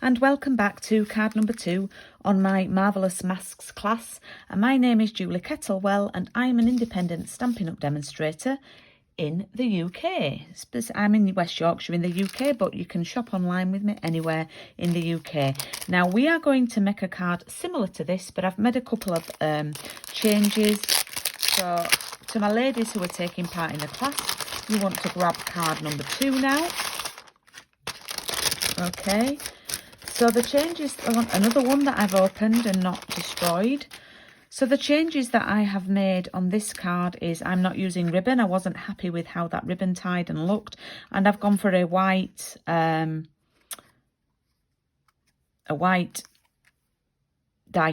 and welcome back to card number 2 on my Marvellous Masks class. And my name is Julie Kettlewell and I'm an independent Stampin' Up demonstrator in the UK. I'm in West Yorkshire in the UK, but you can shop online with me anywhere in the UK. Now we are going to make a card similar to this, but I've made a couple of changes. So to my ladies who are taking part in the class, you want to grab card number 2 now. Okay, so the changes, another one that I've opened and not destroyed. So the changes that I have made on this card is I'm not using ribbon. I wasn't happy with how that ribbon tied and looked, and I've gone for a white die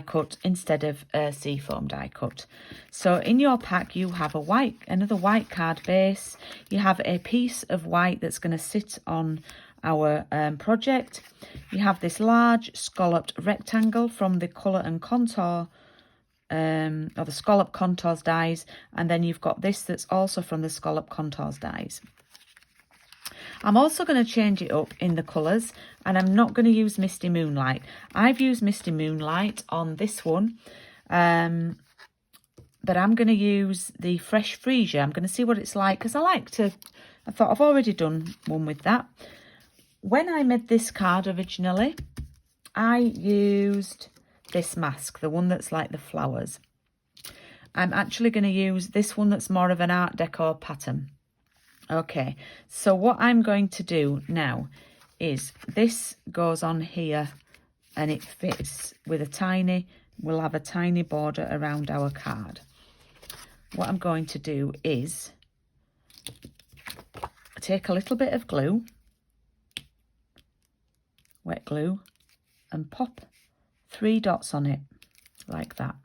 cut instead of a seafoam die cut. So in your pack you have another white card base. You have a piece of white that's going to sit on our project. You have this large scalloped rectangle from the colour and contour or the scallop contours dies, and then you've got this that's also from the scallop contours dies. I'm also going to change it up in the colours, and I'm not going to use Misty Moonlight. I've used Misty Moonlight on this one, but I'm going to use the Fresh Freesia. I'm going to see what it's like, because I thought I've already done one with that. When I made this card originally, I used this mask, the one that's like the flowers. I'm actually going to use this one that's more of an Art Deco pattern. Okay, so what I'm going to do now is this goes on here and it fits with we'll have a tiny border around our card. What I'm going to do is take a little bit of glue, wet glue, and pop 3 dots on it like that.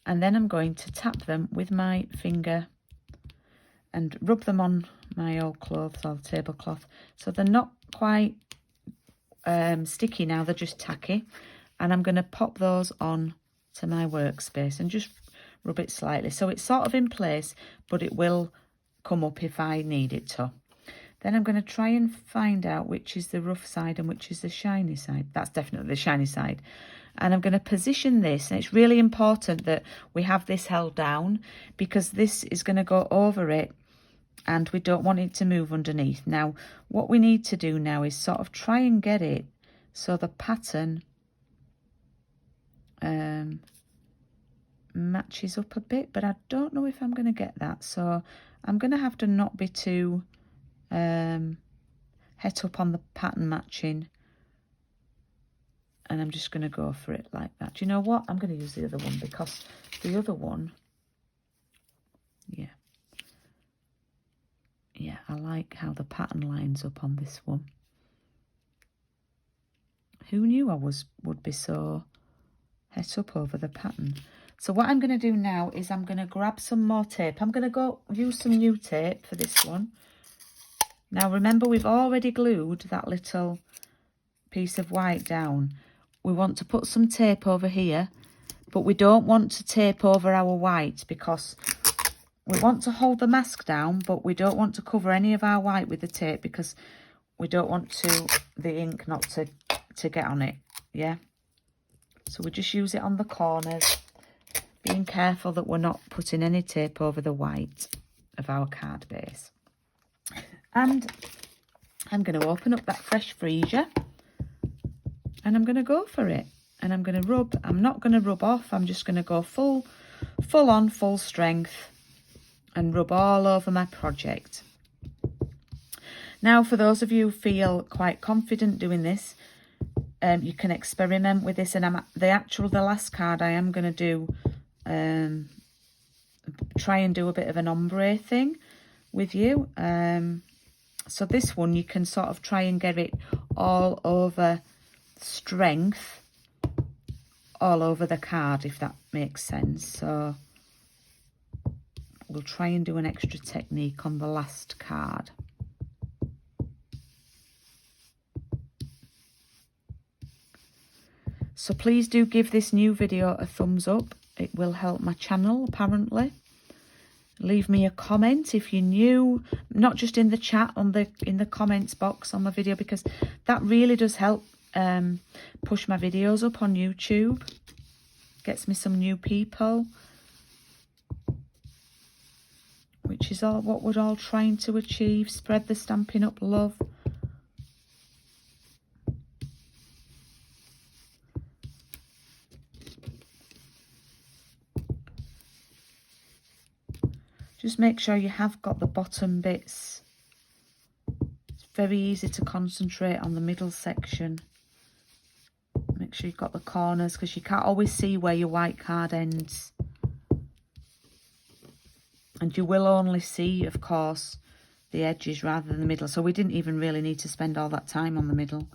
And then I'm going to tap them with my finger and rub them on my old clothes or tablecloth, so they're not quite sticky now, they're just tacky. And I'm going to pop those on to my workspace and just rub it slightly so it's sort of in place, but it will come up if I need it to. Then I'm going to try and find out which is the rough side and which is the shiny side. That's definitely the shiny side. And I'm going to position this, and it's really important that we have this held down, because this is going to go over it and we don't want it to move underneath. Now, what we need to do now is sort of try and get it so the pattern matches up a bit, but I don't know if I'm going to get that. So I'm going to have to not be too het up on the pattern matching, and I'm just going to go for it like that. Do you know what? I'm going to use the other one, because the other one, yeah, I like how the pattern lines up on this one. Who knew I would be so het up over the pattern? So what I'm going to do now is I'm going to grab some more tape. I'm going to go use some new tape for this one. Now remember, we've already glued that little piece of white down. We want to put some tape over here, but we don't want to tape over our white, because we want to hold the mask down, but we don't want to cover any of our white with the tape, because we don't want the ink not to get on it, yeah? So we just use it on the corners, being careful that we're not putting any tape over the white of our card base. And I'm going to open up that Fresh Freesia, and I'm going to go for it. And I'm going to rub. I'm not going to rub off. I'm just going to go full on, full strength, and rub all over my project. Now, for those of you who feel quite confident doing this, you can experiment with this. And the last card I am going to do, try and do a bit of an ombre thing with you. So this one, you can sort of try and get it all over strength, all over the card, if that makes sense. So we'll try and do an extra technique on the last card. So please do give this new video a thumbs up. It will help my channel, apparently. Leave me a comment if you're new, not just in the chat, in the comments box on my video, because that really does help push my videos up on YouTube. Gets me some new people, which is all what we're all trying to achieve. Spread the Stampin' Up love. Just make sure you have got the bottom bits. It's very easy to concentrate on the middle section. Make sure you've got the corners, because you can't always see where your white card ends. And you will only see, of course, the edges rather than the middle. So we didn't even really need to spend all that time on the middle.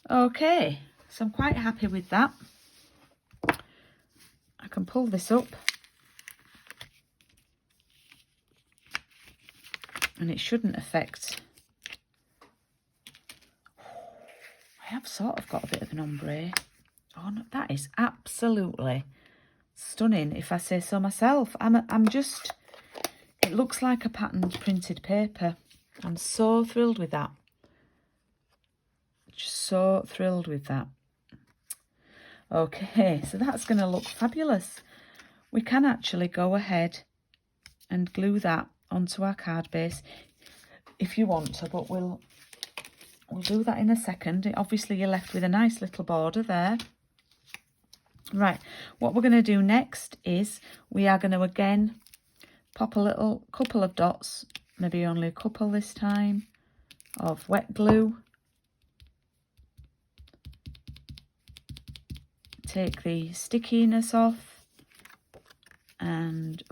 Okay, so I'm quite happy with that. I can pull this up and it shouldn't affect. I have sort of got a bit of an ombre. Oh no, that is absolutely stunning, if I say so myself. I'm just, it looks like a patterned printed paper. I'm so thrilled with that. Just so thrilled with that. Okay, so that's going to look fabulous. We can actually go ahead and glue that onto our card base if you want to, but we'll do that in a second. Obviously, you're left with a nice little border there. Right, what we're going to do next is we are going to again pop a little couple of dots, maybe only a couple this time, of wet glue. Take the stickiness off and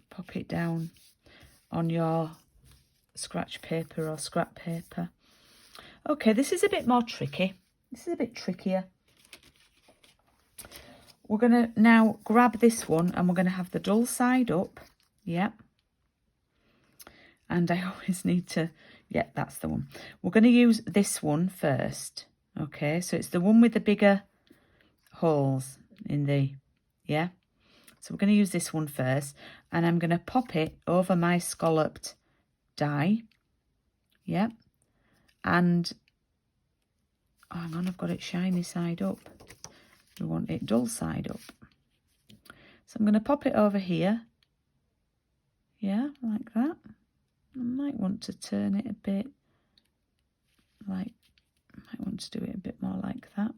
pop it down on your scratch paper or scrap paper. Okay, this is a bit more tricky. This is a bit trickier. We're going to now grab this one and we're going to have the dull side up. Yeah. And I always need to, yeah, that's the one. We're going to use this one first. Okay, so it's the one with the bigger holes in the, yeah. So we're going to use this one first and I'm going to pop it over my scalloped die. Yeah. And, oh, hang on, I've got it shiny side up. We want it dull side up. So I'm going to pop it over here. Yeah, like that. I might want to turn it a bit like, I might want to do it a bit more like that.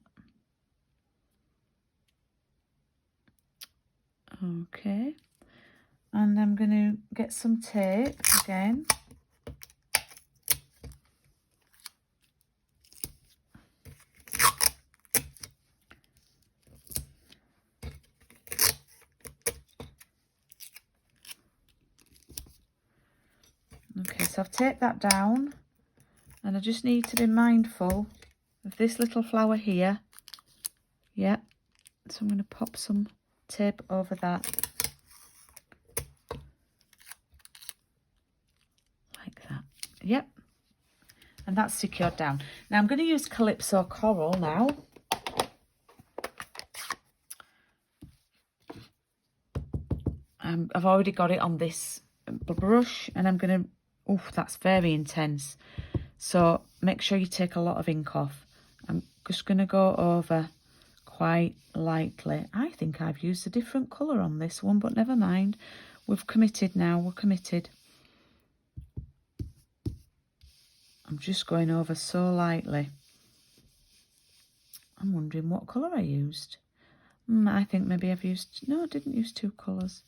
Okay, and I'm going to get some tape again. Okay, so I've taped that down and I just need to be mindful of this little flower here. Yeah, so I'm going to pop some tape over that like that. Yep, and that's secured down. Now I'm going to use Calypso Coral now. I've already got it on this brush and I'm going to, oh, that's very intense, so make sure you take a lot of ink off. I'm just going to go over quite lightly. I think I've used a different colour on this one, but never mind. We've committed now, we're committed. I'm just going over so lightly. I'm wondering what colour I used. I think maybe I've used, no, I didn't use two colours.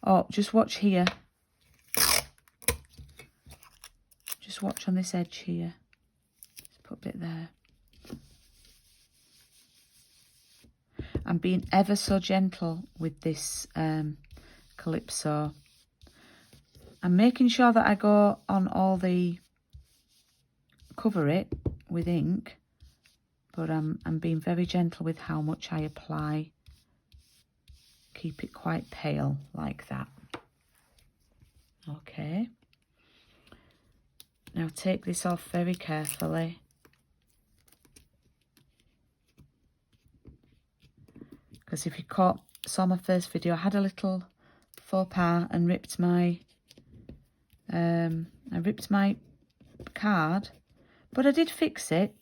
Oh, just watch here. Just watch on this edge here. Just put a bit there. I'm being ever so gentle with this Calypso. I'm making sure that I go on all the, cover it with ink, but I'm being very gentle with how much I apply. Keep it quite pale like that. Okay. Now take this off very carefully. Because if you saw my first video, I had a little faux pas and ripped my card, but I did fix it.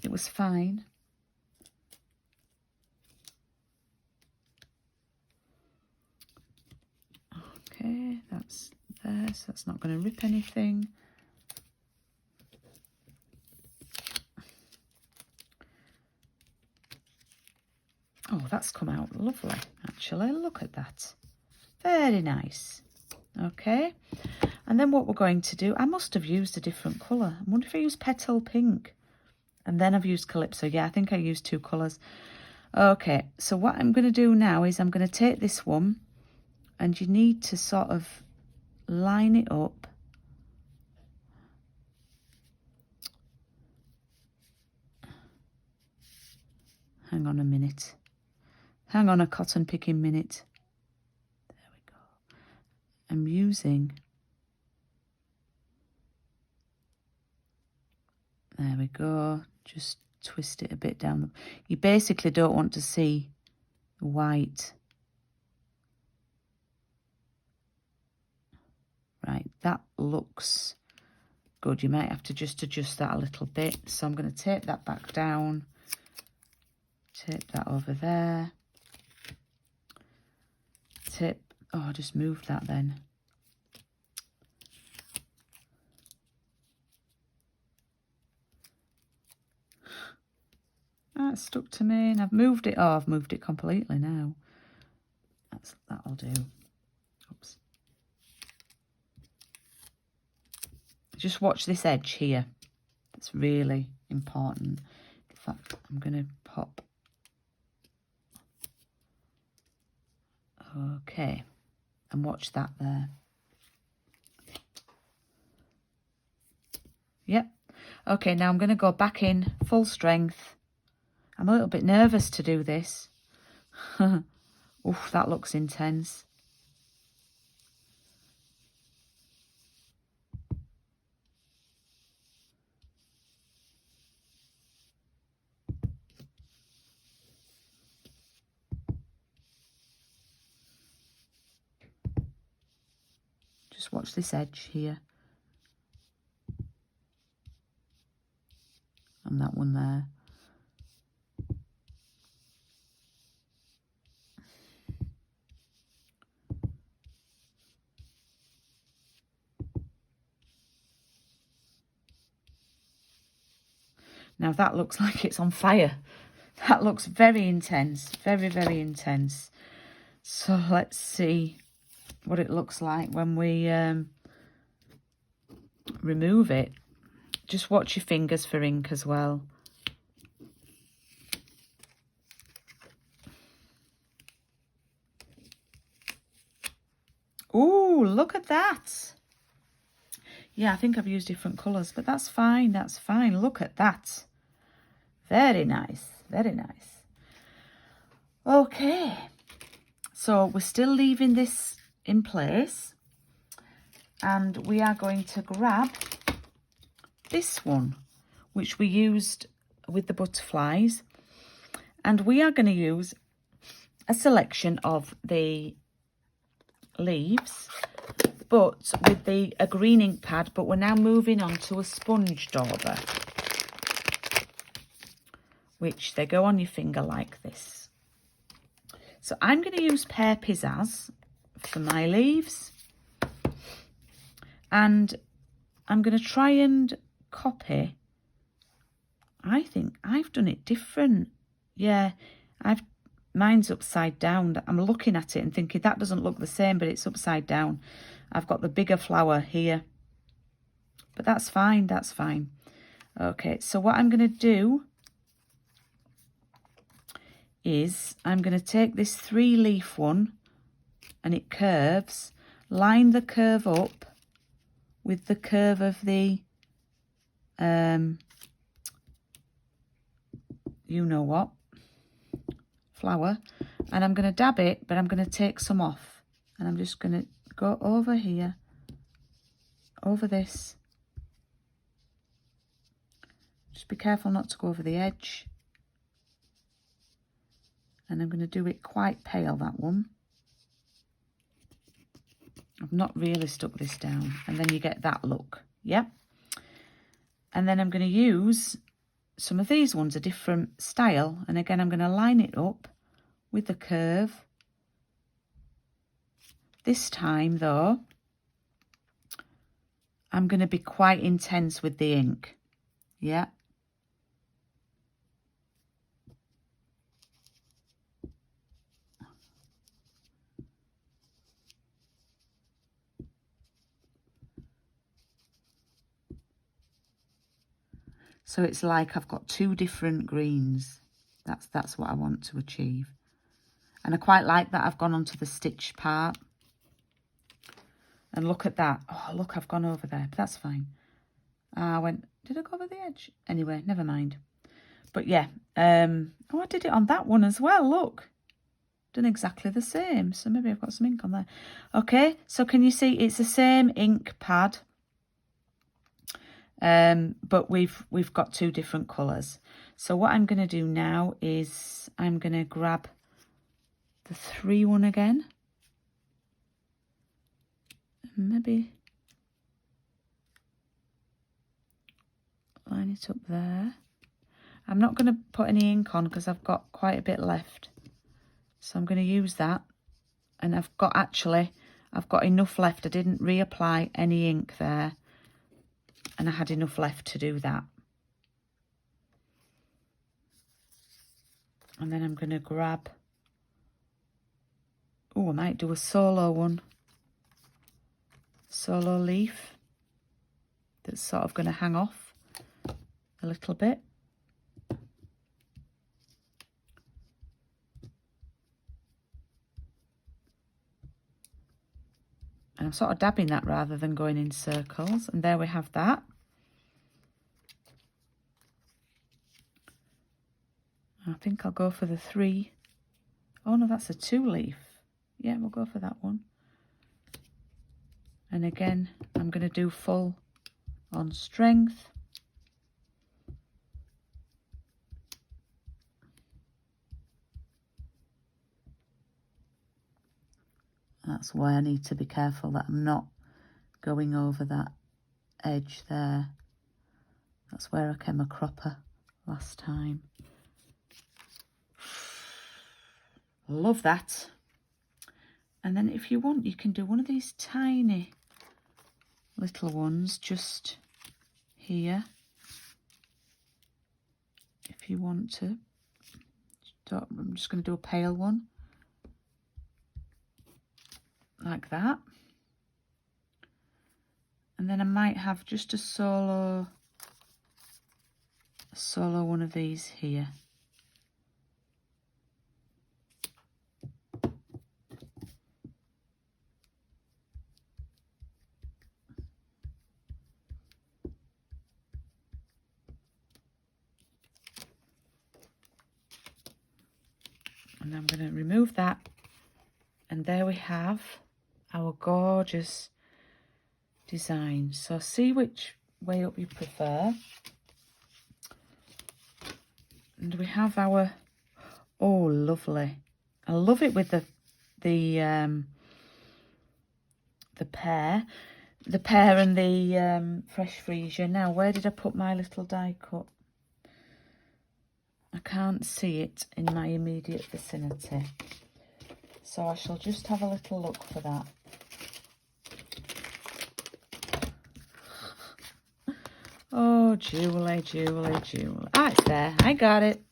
It was fine. Okay, that's there, so that's not going to rip anything. Oh, that's come out lovely, actually. Look at that. Very nice. Okay. And then what we're going to do, I must have used a different colour. I wonder if I used Petal Pink. And then I've used Calypso. Yeah, I think I used 2 colours. Okay, so what I'm going to do now is I'm going to take this one, and you need to sort of line it up. Hang on a minute. Hang on a cotton picking minute. There we go. I'm using... There we go. Just twist it a bit down. You basically don't want to see the white. Right, that looks good. You might have to just adjust that a little bit. So I'm going to tape that back down. Tape that over there. Tape... Oh, I just moved that then. That stuck to me, and I've moved it. Oh, I've moved it completely now. That'll do. Oops. Just watch this edge here. It's really important. In fact, I'm going to pop. Okay, and watch that there. Yep. Okay, now I'm going to go back in full strength. I'm a little bit nervous to do this. Oof, that looks intense. Just watch this edge here. And that one there. Now that looks like it's on fire. That looks very intense, very, very intense. So let's see what it looks like when we remove it. Just watch your fingers for ink as well. Ooh, look at that. Yeah, I think I've used different colours, but that's fine, that's fine. Look at that. Very nice, very nice. Okay, so we're still leaving this in place, and we are going to grab this one, which we used with the butterflies, and we are going to use a selection of the leaves, but with a green ink pad, but we're now moving on to a sponge dauber, which they go on your finger like this. So I'm going to use Pear Pizzazz for my leaves, and I'm going to try and copy. I think I've done it different. Yeah, mine's upside down. I'm looking at it and thinking that doesn't look the same, but it's upside down. I've got the bigger flower here, but that's fine, that's fine. Okay, so what I'm going to do is I'm going to take this 3-leaf one, and it curves, line the curve up with the curve of the you know what, flower, and I'm going to dab it, but I'm going to take some off, and I'm just going to go over here over this. Just be careful not to go over the edge. And I'm going to do it quite pale, that one. I've not really stuck this down. And then you get that look. Yeah. And then I'm going to use some of these ones, a different style. And again, I'm going to line it up with the curve. This time, though, I'm going to be quite intense with the ink. Yeah. So it's like I've got two different greens. That's what I want to achieve. And I quite like that I've gone onto the stitch part. And look at that. Oh, look, I've gone over there, but that's fine. Did I go over the edge? Anyway, never mind. But yeah, oh, I did it on that one as well, look. Done exactly the same. So maybe I've got some ink on there. Okay, so can you see it's the same ink pad. But we've got two different colours. So what I'm going to do now is I'm going to grab the 3 one again. Maybe line it up there. I'm not going to put any ink on because I've got quite a bit left. So I'm going to use that. And I've got enough left. I didn't reapply any ink there. And I had enough left to do that. And then I'm going to grab... Oh, I might do a solo one. Solo leaf. That's sort of going to hang off a little bit. And I'm sort of dabbing that rather than going in circles. And there we have that. I think I'll go for the 3. Oh no, that's a 2 leaf. Yeah, we'll go for that one. And again, I'm going to do full on strength. That's why I need to be careful that I'm not going over that edge there. That's where I came a cropper last time. Love that. And then if you want, you can do one of these tiny little ones just here. If you want to. I'm just going to do a pale one. Like that. And then I might have just a solo one of these here. And I'm going to remove that. And there we have our gorgeous design. So see which way up you prefer. And we have our, oh lovely. I love it with the pear. The pear and the fresh freesia. Now where did I put my little die cut? I can't see it in my immediate vicinity. So I shall just have a little look for that. Oh, Julie, Julie, Julie. Ah, it's there. I got it.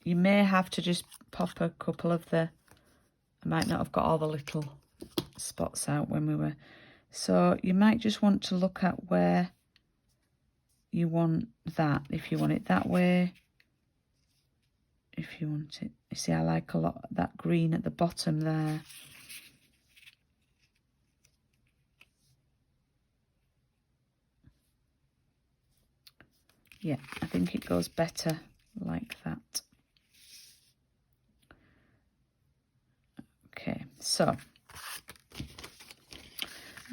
You may have to just pop a couple of the... I might not have got all the little spots out when we were... So you might just want to look at where you want that. If you want it that way. If you want it... You see, I like a lot of that green at the bottom there. Yeah, I think it goes better like that. Okay, so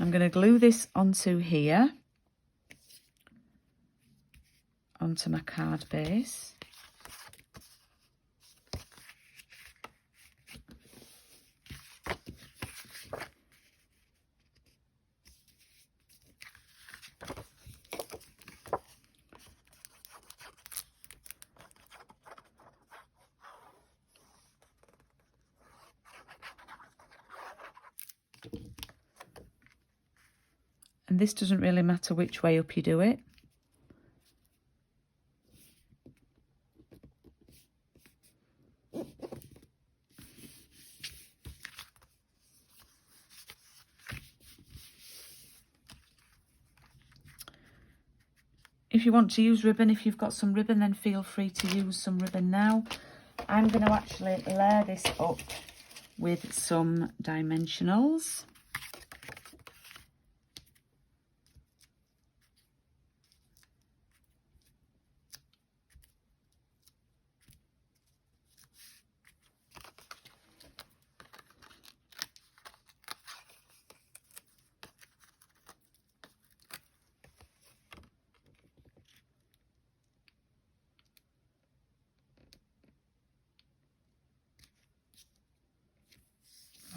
I'm going to glue this onto here, onto my card base. And this doesn't really matter which way up you do it. If you want to use ribbon, if you've got some ribbon, then feel free to use some ribbon now. I'm going to actually layer this up with some dimensionals.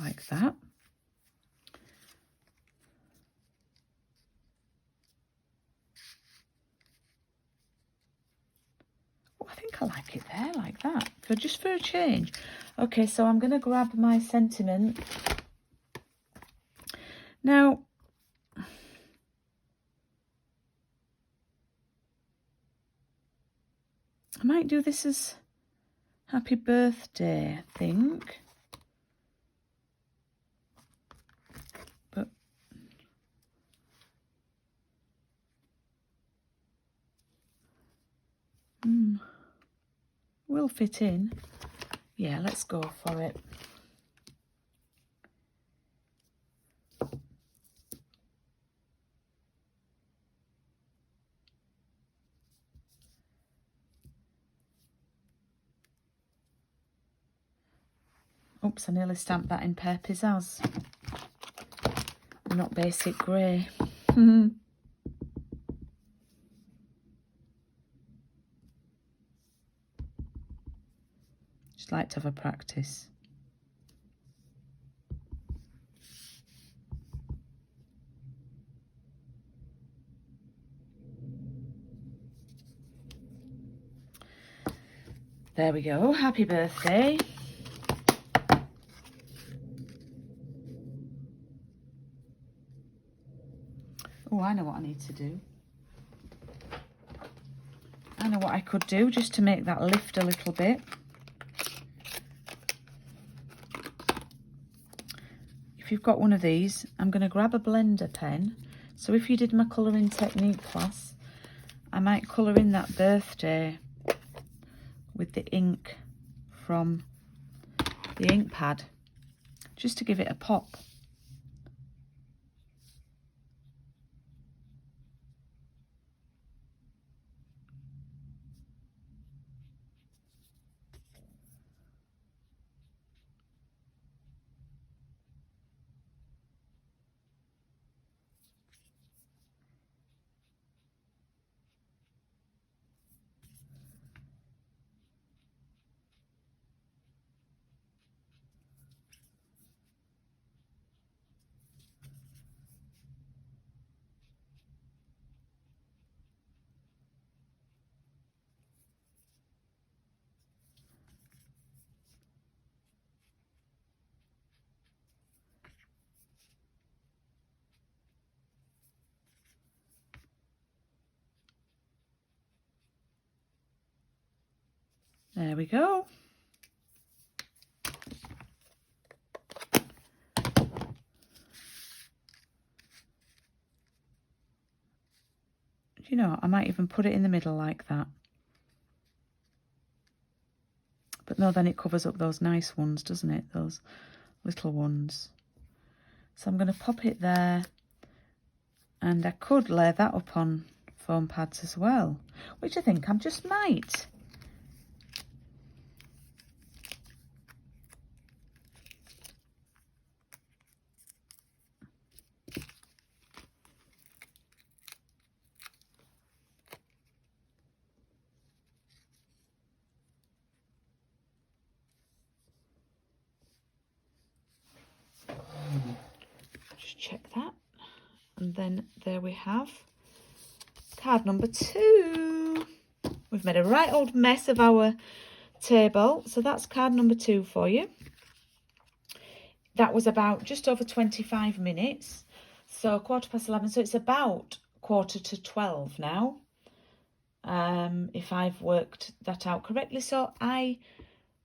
Like that. Oh, I think I like it there, like that, just for a change. Okay, so I'm going to grab my sentiment. Now, I might do this as happy birthday, I think. But will fit in. Yeah, let's go for it. Oops, I nearly stamped that in Pear Pizzazz. Not basic grey. Just like to have a practice. There we go. Happy birthday. Oh, I know what I need to do. I know what I could do just to make that lift a little bit. If you've got one of these, I'm going to grab a blender pen. So if you did my colouring technique class, I might colour in that birthday with the ink from the ink pad, just to give it a pop. There we go. You know, I might even put it in the middle like that. But no, then it covers up those nice ones, doesn't it? Those little ones. So I'm going to pop it there. And I could lay that up on foam pads as well, which I think I just might. And then there we have card number 2. We've made a right old mess of our table. So that's card number 2 for you. That was about just over 25 minutes. So 11:15. So it's about 11:45 now. If I've worked that out correctly. So I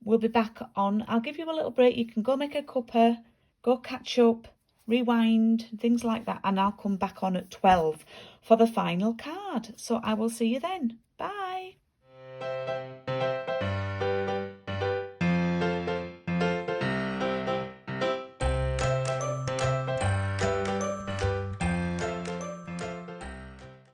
will be back on. I'll give you a little break. You can go make a cuppa, go catch up, rewind, things like that. And I'll come back on at 12 for the final card. So I will see you then.